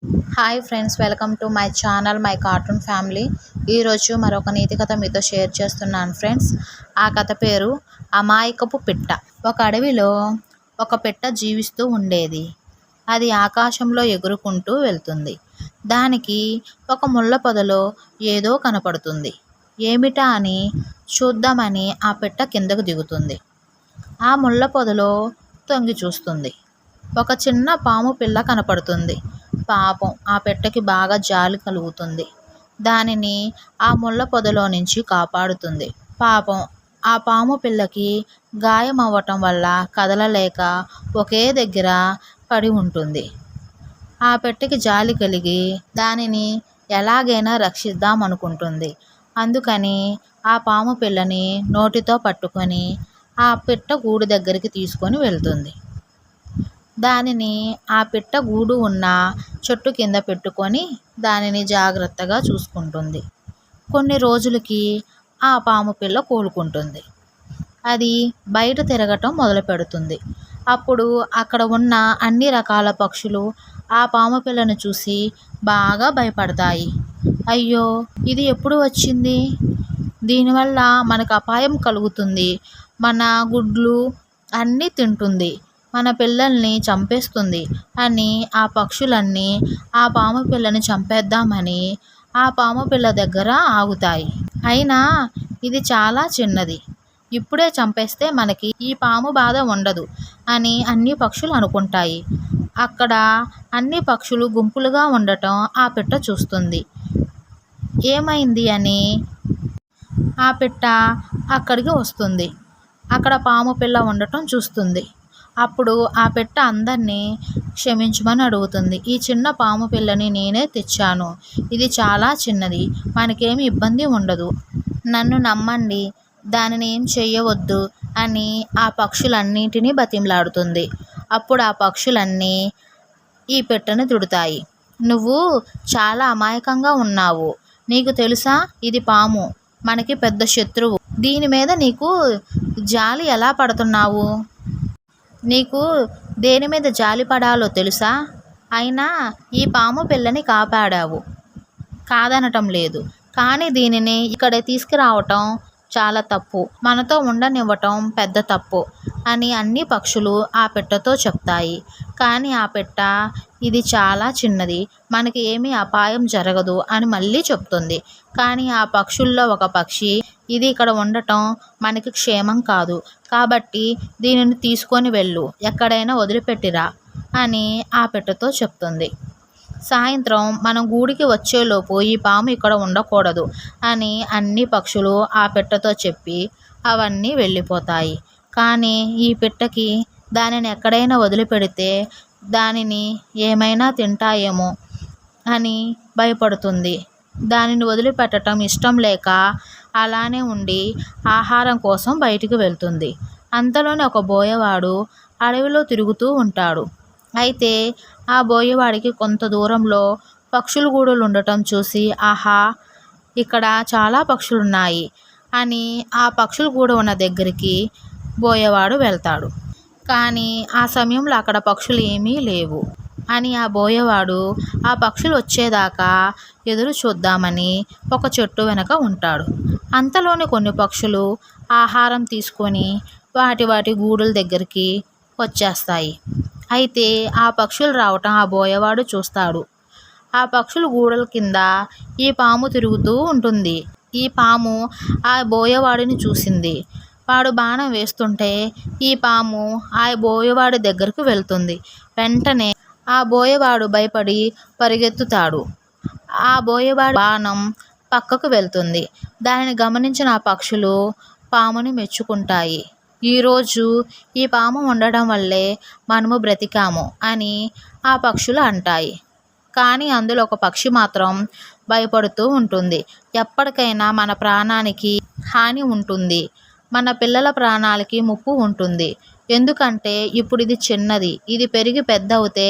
Hi friends, welcome to my channel my cartoon family. ఈరోజు మరొక నీతి కథ మీతో షేర్ చేస్తున్నాను ఫ్రెండ్స్. ఆ కథ పేరు అమాయకపు పిట్ట. ఒక అడవిలో ఒక పిట్ట జీవిస్తూ ఉండేది. అది ఆకాశంలో ఎగురుకుంటూ వెళ్తుంది. దానికి ఒక ముళ్ళ పొదలో ఏదో కనపడుతుంది. ఏమిటా అని చూద్దామని ఆ పిట్ట కిందకు దిగుతుంది. ఆ ముళ్ళ పొదలో తొంగి చూస్తుంది. ఒక చిన్న పాము పిల్ల కనపడుతుంది. పాపం ఆ పెట్టకి బాగా జాలి కలుగుతుంది. దానిని ఆ ముళ్ళ పొదలో నుంచి కాపాడుతుంది. పాపం ఆ పాము పిల్లకి గాయం అవ్వటం వల్ల కదలలేక ఒకే దగ్గర పడి ఉంటుంది. ఆ పెట్టకి జాలి కలిగి దానిని ఎలాగైనా రక్షిద్దాం అనుకుంటుంది. అందుకని ఆ పాము పిల్లని నోటితో పట్టుకొని ఆ పిట్ట గూడు దగ్గరికి తీసుకొని వెళ్తుంది. దానిని ఆ పిట్ట గూడు ఉన్న చెట్టు కింద పెట్టుకొని దానిని జాగ్రత్తగా చూసుకుంటుంది. కొన్ని రోజులకి ఆ పాము పిల్ల కోలుకుంటుంది. అది బయట తిరగటం మొదలు పెడుతుంది. అప్పుడు అక్కడ ఉన్న అన్ని రకాల పక్షులు ఆ పాము పిల్లను చూసి బాగా భయపడతాయి. అయ్యో, ఇది ఎప్పుడు వచ్చింది? దీనివల్ల మనకు అపాయం కలుగుతుంది. మన గుడ్లు అన్నీ తింటుంది. మన పిల్లల్ని చంపేస్తుంది అని ఆ పక్షులన్నీ ఆ పాము పిల్లని చంపేద్దామని ఆ పాము పిల్ల దగ్గర ఆగుతాయి. అయినా ఇది చాలా చిన్నది, ఇప్పుడే చంపేస్తే మనకి ఈ పాము బాధ ఉండదు అని అన్ని పక్షులు అనుకుంటాయి. అక్కడ అన్ని పక్షులు గుంపులుగా ఉండటం ఆ పిట్ట చూస్తుంది. ఏమైంది అని ఆ పిట్ట అక్కడికి వస్తుంది. అక్కడ పాము పిల్ల ఉండటం చూస్తుంది. అప్పుడు ఆ పిట్ట అందరినీ క్షమించమని అడుగుతుంది. ఈ చిన్న పాము పిల్లని నేనే తెచ్చాను. ఇది చాలా చిన్నది, మనకేమి ఇబ్బంది ఉండదు. నన్ను నమ్మండి, దానిని ఏం చెయ్యవద్దు అని ఆ పక్షులన్నింటినీ బతిమలాడుతుంది. అప్పుడు ఆ పక్షులన్నీ ఈ పిట్టని తిడుతాయి. నువ్వు చాలా అమాయకంగా ఉన్నావు. నీకు తెలుసా, ఇది పాము, మనకి పెద్ద శత్రువు. దీని మీద నీకు జాలి ఎలా పడుతున్నావు? నీకు దేని మీద జాలి పడాలో తెలుసా? అయినా ఈ పాము పిల్లని కాపాడావు, కాదనటం లేదు. కానీ దీనిని ఇక్కడ తీసుకురావటం చాలా తప్పు, మనతో ఉండనివ్వటం పెద్ద తప్పు అని అన్ని పక్షులు ఆ పిట్టతో చెప్తాయి. కానీ ఆ పిట్ట ఇది చాలా చిన్నది, మనకి ఏమీ అపాయం జరగదు అని మళ్ళీ చెప్తుంది. కానీ ఆ పక్షుల్లో ఒక పక్షి ఇది ఇక్కడ ఉండటం మనకి క్షేమం కాదు, కాబట్టి దీనిని తీసుకొని వెళ్ళు, ఎక్కడైనా వదిలిపెట్టిరా అని ఆ పిట్టతో చెప్తుంది. సాయంత్రం మనం గూడికి వచ్చేలోపు ఈ పాము ఇక్కడ ఉండకూడదు అని అన్ని పక్షులు ఆ పిట్టతో చెప్పి అవన్నీ వెళ్ళిపోతాయి. కానీ ఈ పిట్టకి దానిని ఎక్కడైనా వదిలిపెడితే దానిని ఏమైనా తింటాయేమో అని భయపడుతుంది. దానిని వదిలిపెట్టడం ఇష్టం లేక అలానే ఉండి ఆహారం కోసం బయటికి వెళ్తుంది. అంతలోనే ఒక బోయవాడు అడవిలో తిరుగుతూ ఉంటాడు. అయితే ఆ బోయవాడికి కొంత దూరంలో పక్షుల గూడులు ఉండటం చూసి, ఆహా, ఇక్కడ చాలా పక్షులున్నాయి అని ఆ పక్షుల గూడు ఉన్న దగ్గరికి బోయవాడు వెళ్తాడు. కానీ ఆ సమయంలో అక్కడ పక్షులు ఏమీ లేవు అని ఆ బోయవాడు ఆ పక్షులు వచ్చేదాకా ఎదురు చూద్దామని ఒక చెట్టు వెనక ఉంటాడు. అంతలోనే కొన్ని పక్షులు ఆహారం తీసుకొని వాటి గూడుల దగ్గరికి వచ్చేస్తాయి. అయితే ఆ పక్షులు రావటం ఆ బోయవాడు చూస్తాడు. ఆ పక్షుల గూడుల కింద ఈ పాము తిరుగుతూ ఉంటుంది. ఈ పాము ఆ బోయవాడిని చూసింది. వాడు బాణం వేస్తుంటే ఈ పాము ఆ బోయవాడి దగ్గరకు వెళ్తుంది. వెంటనే ఆ బోయవాడు భయపడి పరిగెత్తుతాడు. ఆ బోయవాడి బాణం పక్కకు వెళ్తుంది. దానిని గమనించిన ఆ పక్షులు పాముని మెచ్చుకుంటాయి. ఈరోజు ఈ పాము ఉండడం వల్లే మనము బ్రతికాము అని ఆ పక్షులు అంటాయి. కానీ అందులో ఒక పక్షి మాత్రం భయపడుతూ ఉంటుంది. ఎప్పటికైనా మన ప్రాణానికి హాని ఉంటుంది, మన పిల్లల ప్రాణాలకి ముప్పు ఉంటుంది. ఎందుకంటే ఇప్పుడు ఇది చిన్నది, ఇది పెరిగి పెద్ద అవుతే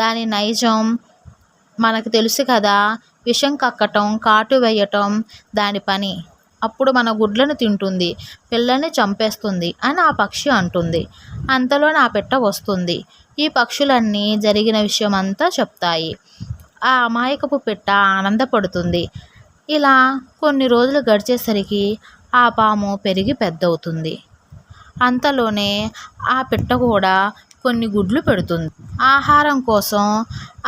దాని నైజం మనకు తెలుసు కదా. విషం కక్కటం, కాటు వేయటం దాని పని. అప్పుడు మన గుడ్లను తింటుంది, పిల్లల్ని చంపేస్తుంది అని ఆ పక్షి అంటుంది. అంతలోనే ఆ పిట్ట వస్తుంది. ఈ పక్షులన్నీ జరిగిన విషయం అంతా చెప్తాయి. ఆ అమాయకపు పిట్ట ఆనందపడుతుంది. ఇలా కొన్ని రోజులు గడిచేసరికి ఆ పాము పెరిగి పెద్దవుతుంది. అంతలోనే ఆ పిట్ట కూడా కొన్ని గుడ్లు పెడుతుంది. ఆహారం కోసం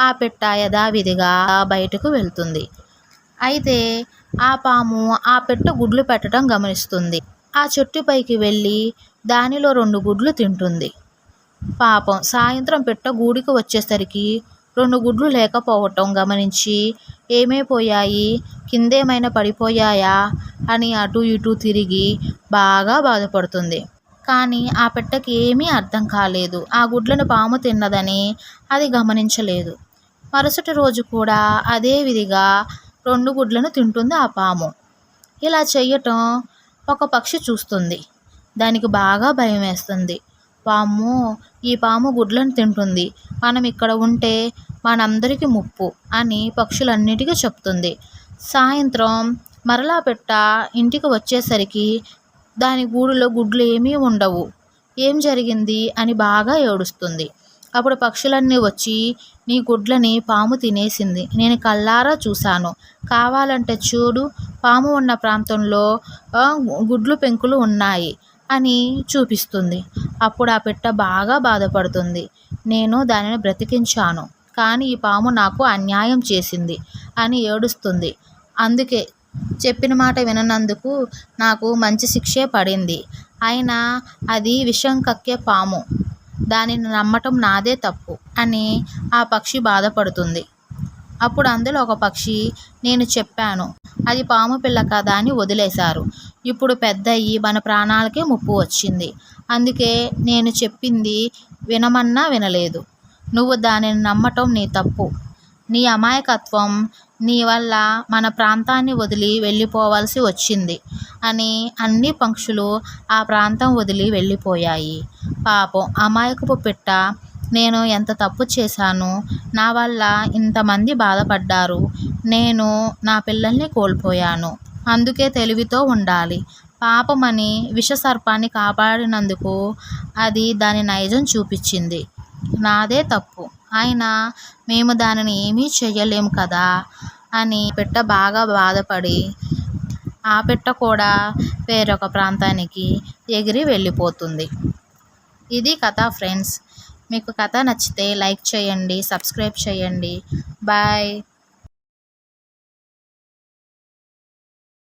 ఆ పిట్ట యథావిధిగా బయటకు వెళ్తుంది. అయితే ఆ పాము ఆ పిట్ట గుడ్లు పెట్టడం గమనిస్తుంది. ఆ చెట్టు పైకి వెళ్ళి దానిలో 2 గుడ్లు తింటుంది. పాపం సాయంత్రం పిట్ట గూడికి వచ్చేసరికి 2 గుడ్లు లేకపోవటం గమనించి ఏమైపోయాయి, కిందేమైనా పడిపోయాయా అని అటు ఇటు తిరిగి బాగా బాధపడుతుంది. కానీ ఆ పిట్టకి ఏమీ అర్థం కాలేదు. ఆ గుడ్లను పాము తిన్నదని అది గమనించలేదు. మరుసటి రోజు కూడా అదే విధిగా 2 గుడ్లను తింటుంది ఆ పాము. ఇలా చెయ్యటం ఒక పక్షి చూస్తుంది. దానికి బాగా భయం వేస్తుంది. వామ్మో, ఈ పాము గుడ్లను తింటుంది, మనం ఇక్కడ ఉంటే మనందరికీ ముప్పు అని పక్షులన్నిటికీ చెప్తుంది. సాయంత్రం మరలా పిట్ట ఇంటికి వచ్చేసరికి దాని గూడులో గుడ్లు ఏమీ ఉండవు. ఏం జరిగింది అని బాగా ఏడుస్తుంది. అప్పుడు పక్షులన్నీ వచ్చి, నీ గుడ్లని పాము తినేసింది, నేను కళ్ళారా చూశాను, కావాలంటే చూడు, పాము ఉన్న ప్రాంతంలో గుడ్లు పెంకులు ఉన్నాయి అని చూపిస్తుంది. అప్పుడు ఆ పిట్ట బాగా బాధపడుతుంది. నేను దానిని బ్రతికించాను, కానీ ఈ పాము నాకు అన్యాయం చేసింది అని ఏడుస్తుంది. అందుకే చెప్పిన మాట విననందుకు నాకు మంచి శిక్షే పడింది. అయినా అది విషం కక్కే పాము, దానిని నమ్మటం నాదే తప్పు అని ఆ పక్షి బాధపడుతుంది. అప్పుడు అందులో ఒక పక్షి, నేను చెప్పాను, అది పాము పిల్ల కదా అని వదిలేశారు. ఇప్పుడు పెద్దయ్యి మన ప్రాణాలకే ముప్పు వచ్చింది. అందుకే నేను చెప్పింది వినమన్నా వినలేదు. నువ్వు దానిని నమ్మటం నీ తప్పు. నీ అమాయకత్వం నీ వల్ల మన ప్రాంతాన్ని వదిలి వెళ్ళిపోవాల్సి వచ్చింది అని అన్ని పక్షులు ఆ ప్రాంతం వదిలి వెళ్ళిపోయాయి. పాపం అమాయకపు పిట్ట, నేను ఎంత తప్పు చేశాను, నా వల్ల ఇంతమంది బాధపడ్డారు, నేను నా పిల్లల్ని కోల్పోయాను, అందుకే తెలివితో ఉండాలి. పాపమని విషసర్పాన్ని కాపాడినందుకు అది దాని నైజం చూపించింది. నాదే తప్పు, అయినా మేము దానిని ఏమీ చెయ్యలేము కదా అని పిట్ట బాగా బాధపడి ఆ పిట్ట కూడా వేరొక ప్రాంతానికి ఎగిరి వెళ్ళిపోతుంది. ఇది కథ ఫ్రెండ్స్. మీకు కథ నచ్చితే లైక్ చేయండి, సబ్స్క్రైబ్ చేయండి. బాయ్.